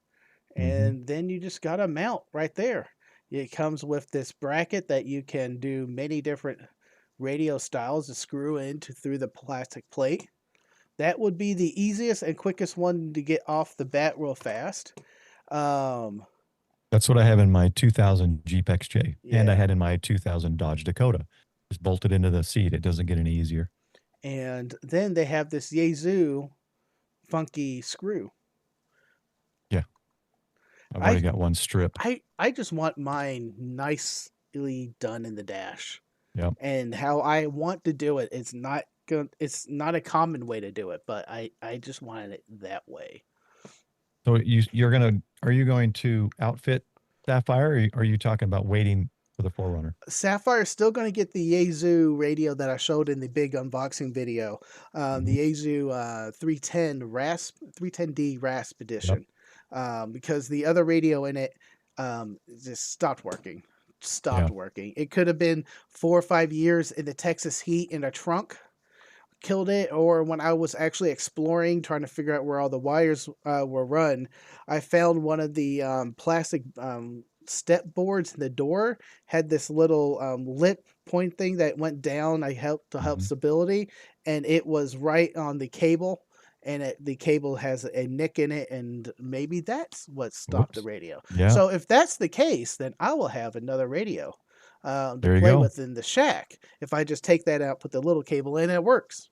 And then you just got a mount right there. It comes with this bracket that you can do many different radio styles to screw into through the plastic plate. That would be the easiest and quickest one to get off the bat real fast. That's what I have in my 2000 Jeep XJ, and I Yeah. had in my 2000 Dodge Dakota. Just bolted into the seat. It doesn't get any easier. And then they have this Yazoo funky screw. Yeah. I've I already got one strip. I just want mine nicely done in the dash. Yep. And how I want to do it, it's not a common way to do it, but I just wanted it that way. So are you going to outfit Sapphire, or are you talking about waiting for the 4Runner? Sapphire is still going to get the Yazoo radio that I showed in the big unboxing video, the Yazoo 310D Rasp edition, because the other radio in it just stopped working. stopped Yeah. working. It could have been 4 or 5 years in the Texas heat in a trunk killed it, or when I was actually exploring, trying to figure out where all the wires were run, I found one of the plastic step boards in the door had this little lip point thing that went down. I helped to help Hmm. stability, and it was right on the cable. And the cable has a nick in it, and maybe that's what stopped the Whoops. radio. Yeah. So if that's the case, then I will have another radio to There you play go. with in the shack. If I just take that out, put the little cable in, it works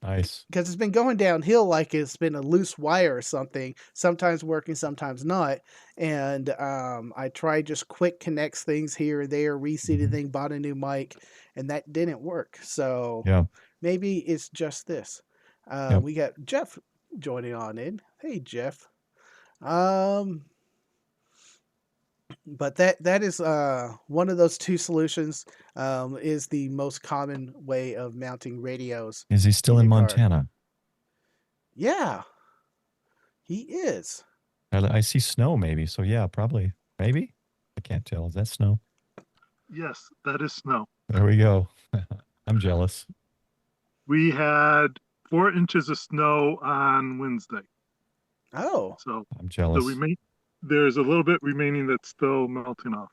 Nice. because it's been going downhill like it's been a loose wire or something, sometimes working, sometimes not. And I tried just quick connects things here and there, reseated Hmm. thing, bought a new mic, and that didn't work. So Yeah. maybe it's just this. Yep. We got Jeff joining on in. Hey, Jeff. Um, but that is one of those two solutions is the most common way of mounting radios Is he still in in your car. Montana? Yeah, he is. I see snow maybe. So yeah, probably. Maybe. I can't tell. Is that snow? Yes, that is snow. There we go. I'm jealous. We had 4 inches of snow on Wednesday. Oh, So I'm so jealous. there's a little bit remaining that's still melting off.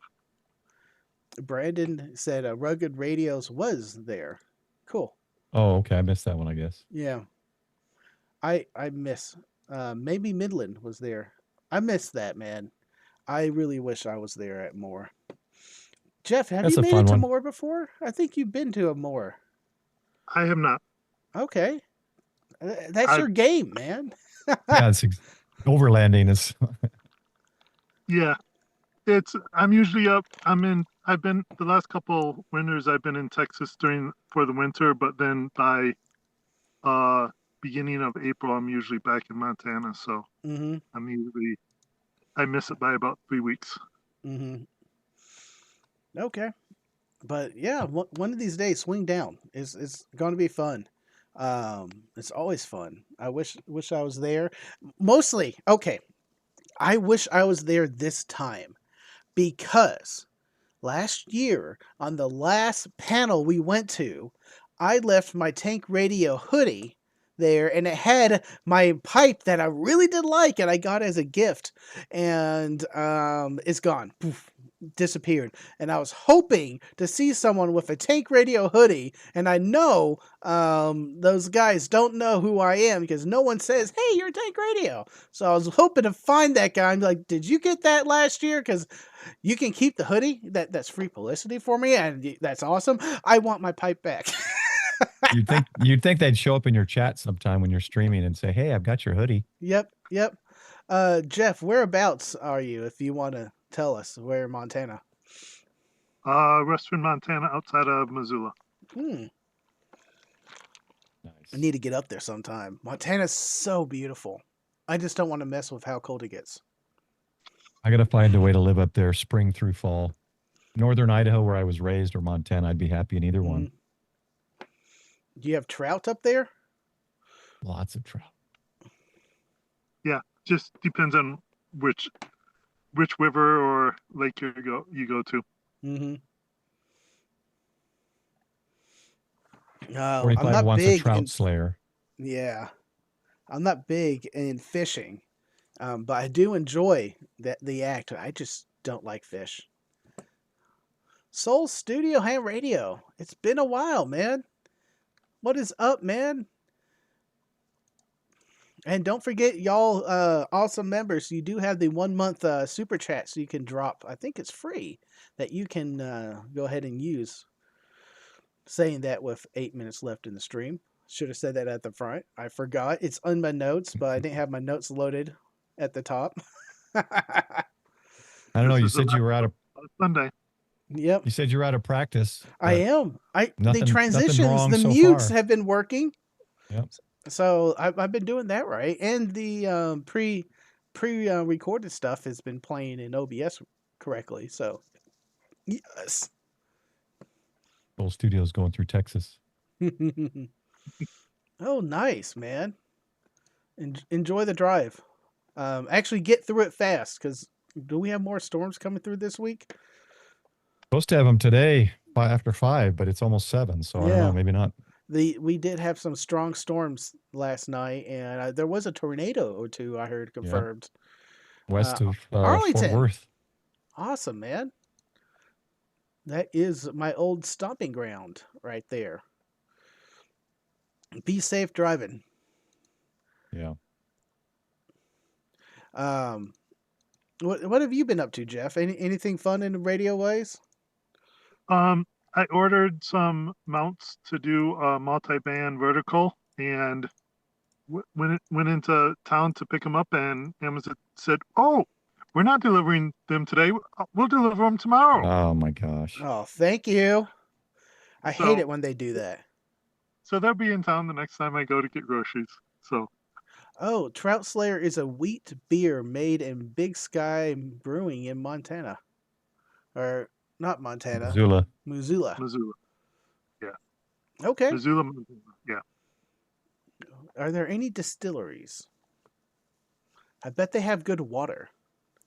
Brandon said Rugged Radios was there. Cool. Oh, okay. I missed that one, I guess. Yeah, I miss. Maybe Midland was there. I miss that, man. I really wish I was there at Moore. Jeff, have That's you a made it fun to one. Moore before? I think you've been to a Moore. I have not. Okay, that's I your game, man. Yeah, overlanding is Yeah, I'm usually up. I've been the last couple winters I've been in Texas for the winter, but then by beginning of April I'm usually back in Montana. So Mm-hmm. I miss it by about 3 weeks. Mm-hmm. Okay. But yeah, one of these days, swing down. It's going to be fun. It's always fun. I wish I was there. Mostly, okay. I wish I was there this time because last year on the last panel we went to, I left my tank radio hoodie there and it had my pipe that I really did like and I got as a gift and it's gone. Poof, disappeared. And I was hoping to see someone with a tank radio hoodie and I know those guys don't know who I am because no one says, "Hey, you're tank radio." So I was hoping to find that guy and be like, "Did you get that last year?" Because you can keep the hoodie. That's free publicity for me, and that's awesome. I want my pipe back. you'd think they'd show up in your chat sometime when you're streaming and say, "Hey, I've got your hoodie." Yep. Jeff, whereabouts are you? If you want to tell us, where in Montana? Western Montana, outside of Missoula. I Nice. need to get up there sometime. Montana's so beautiful. I just don't want to mess with how cold it gets. I got to find a way to live up there spring through fall. Northern Idaho, where I was raised, or Montana, I'd be happy in either one. Do you have trout up there? Lots of trout. Yeah, just depends on which river or lake you go to. Mm-hmm. 45 I'm not wants a big trout in, slayer. yeah, I'm not big in fishing, but I do enjoy the act. I just don't like fish. Soul Studio Ham Radio. It's been a while, man. What is up, man? And don't forget, y'all, awesome members. You do have the 1 month super chat, so you can drop. I think it's free that you can go ahead and use. Saying that with 8 minutes left in the stream. Should have said that at the front. I forgot. It's on my notes, but I didn't have my notes loaded at the top. I don't know. You said you were out of Sunday. Yep. You said you're out of practice. I am. The nothing transitions, wrong the so mutes far. have been working. Yep. So I've been doing that right, and the pre recorded stuff has been playing in OBS correctly. So yes. Full Studios going through Texas. Oh, nice, man. Enjoy the drive. Actually, get through it fast because do we have more storms coming through this week? Supposed to have them today after 5, but it's almost 7. So I don't know. Yeah. Maybe not. We did have some strong storms last night, and there was a tornado or two I heard Yeah. confirmed. West of Fort Arlington. Worth. Awesome, man. That is my old stomping ground right there. Be safe driving. Yeah. What have you been up to, Jeff? Anything fun in radio ways? I ordered some mounts to do a multi-band vertical, and went into town to pick them up, and Amazon said, "Oh, we're not delivering them today. We'll deliver them tomorrow." Oh my gosh. Oh, thank you. I hate So it when they do that. so they'll be in town the next time I go to get groceries. So Oh, Trout Slayer is a wheat beer made in Big Sky Brewing in Montana. Or not Montana, Missoula. Missoula. Missoula, yeah, Okay. Missoula, yeah. Are there any distilleries? I bet they have good water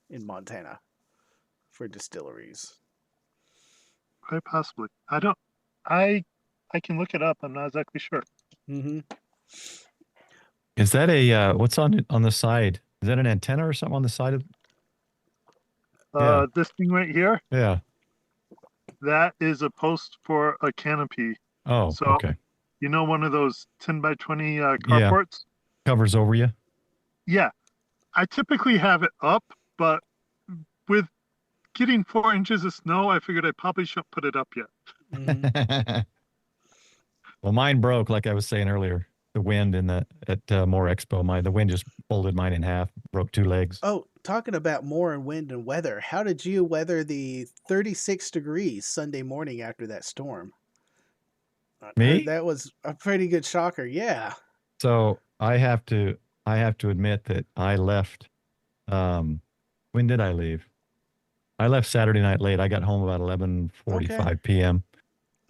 in Montana for distilleries. Quite possibly. I don't. I can look it up. I'm not exactly sure. Mm-hmm. Is that a what's on the side? Is that an antenna or something on the side of? Yeah. This thing right here, Yeah. that is a post for a canopy. Oh, So okay. you know, one of those 10 by 20 Yeah. carports. Covers over you. Yeah, I typically have it up, but with getting 4 inches of snow, I figured I probably shouldn't put it up yet. Mm-hmm. Well, mine broke, like I was saying earlier. The wind in the at More Expo, the wind just folded mine in half, broke 2 legs. Oh, talking about more and wind and weather, how did you weather the 36 degrees Sunday morning after that storm? I Me? heard that was a pretty good shocker. Yeah. So I have to admit that I left. When did I leave? I left Saturday night late. I got home about 11:45 p.m.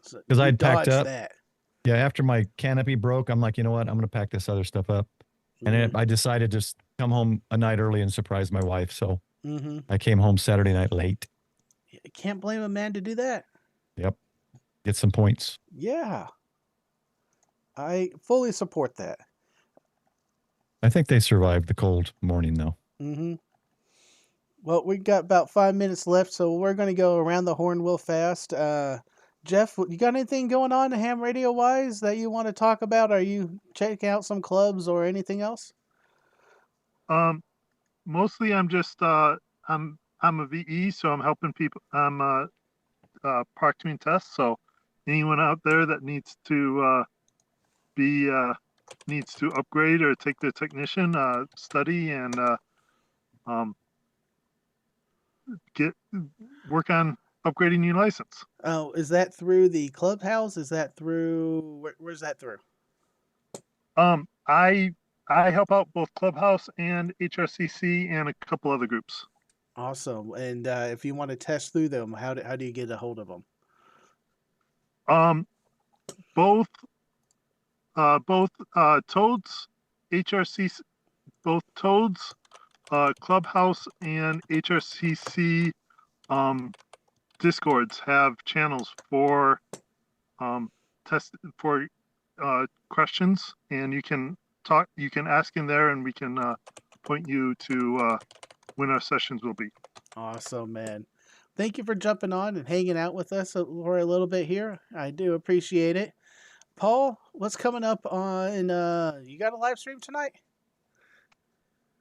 So because you I'd packed dodged up. that. Yeah, after my canopy broke, I'm like, you know what? I'm going to pack this other stuff up. And then I decided to just come home a night early and surprise my wife. So Mm-hmm. I came home Saturday night late. Can't blame a man to do that. Yep. Get some points. Yeah. I fully support that. I think they survived the cold morning, though. Mm-hmm. Well, we got about 5 minutes left, so we're going to go around the horn real fast. Jeff, you got anything going on ham radio wise that you want to talk about? Are you checking out some clubs or anything else? Mostly I'm just I'm a VE, so I'm helping people. I'm proctoring tests, so anyone out there that needs to be needs to upgrade or take the technician study and get work on upgrading your license. Oh, is that through the clubhouse? Is that through where's that through? I help out both Clubhouse and HRCC and a couple other groups. Awesome. And if you want to test through them, how do you get a hold of them? Both Toads, HRCC, both Toads, Clubhouse and HRCC Discords have channels for test for questions, and you can ask in there, and we can point you to when our sessions will be. Awesome, man. Thank you for jumping on and hanging out with us for a little bit here. I do appreciate it. Paul, what's coming up on you got a live stream tonight?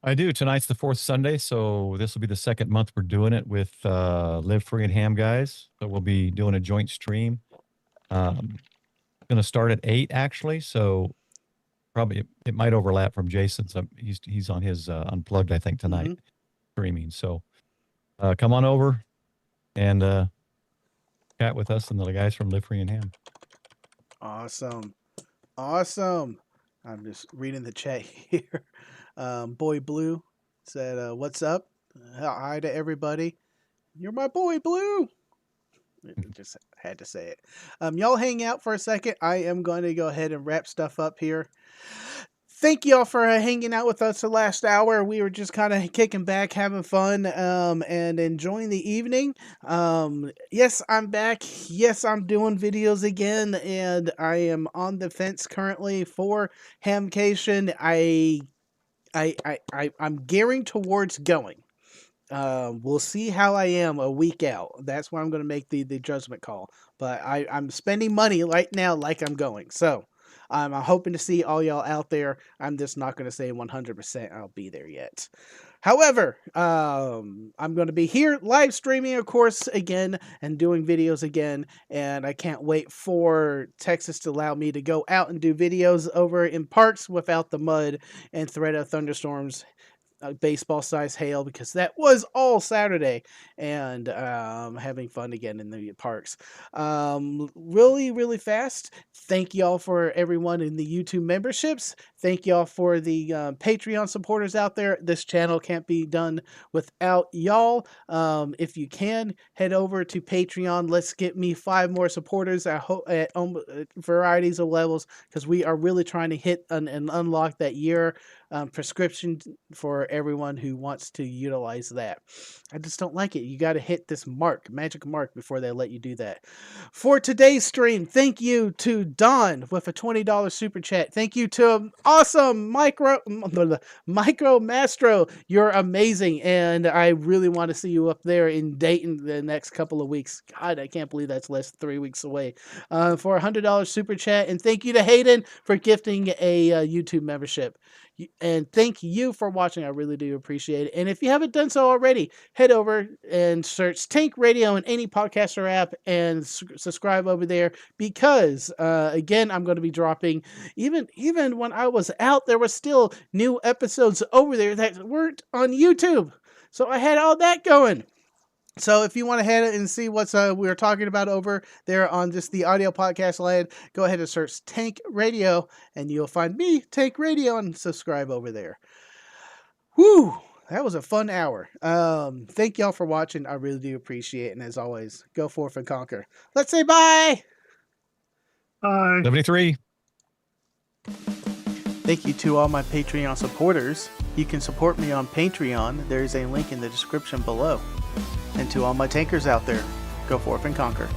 I do. Tonight's the 4th Sunday, so this will be the 2nd month we're doing it with Live Free and Ham guys. So we'll be doing a joint stream. Going to start at 8 actually, so probably it might overlap from Jason's. He's on his Unplugged, I think, tonight streaming. So come on over and chat with us and the guys from Live Free and Ham. Awesome. I'm just reading the chat here. Boy Blue said, "What's up? Hi to everybody. You're my boy Blue." Just had to say it. Y'all hang out for a second. I am going to go ahead and wrap stuff up here. thank y'all for hanging out with us the last hour. We were just kind of kicking back, having fun, and enjoying the evening. Yes, I'm back. Yes, I'm doing videos again, and I am on the fence currently for Hamcation. I'm gearing towards going. We'll see how I am a week out. That's where I'm going to make the judgment call. But I'm spending money right now like I'm going. So I'm hoping to see all y'all out there. I'm just not going to say 100% I'll be there yet. However, I'm going to be here live streaming, of course, again, and doing videos again. And I can't wait for Texas to allow me to go out and do videos over in parks without the mud and threat of thunderstorms, baseball size hail, because that was all Saturday, and having fun again in the parks. Really fast, thank y'all for everyone in the YouTube memberships. Thank y'all for the Patreon supporters out there. This channel can't be done without y'all. If you can, head over to Patreon. Let's get me 5 more supporters at varieties of levels, because we are really trying to hit and unlock that year prescription for everyone who wants to utilize that. I just don't like it. You got to hit this magic mark, before they let you do that. For today's stream, thank you to Don with a $20 super chat. Thank you to awesome Micro Mastro. You're amazing, and I really want to see you up there in Dayton the next couple of weeks. God, I can't believe that's less than 3 weeks away. For a $100 super chat, and thank you to Hayden for gifting a YouTube membership. And thank you for watching. I really do appreciate it. And if you haven't done so already, head over and search Tank Radio in any podcaster app and subscribe over there, because again, I'm going to be dropping, even when I was out, there were still new episodes over there that weren't on YouTube. So I had all that going. So if you want to head and see what's we're talking about over there on just the audio podcast land, go ahead and search Tank Radio, and you'll find me, Tank Radio, and subscribe over there. Whew, that was a fun hour. Thank y'all for watching. I really do appreciate it. And as always, go forth and conquer. Let's say bye. Bye. 73. Thank you to all my Patreon supporters. You can support me on Patreon. There is a link in the description below. And to all my tankers out there, go forth and conquer.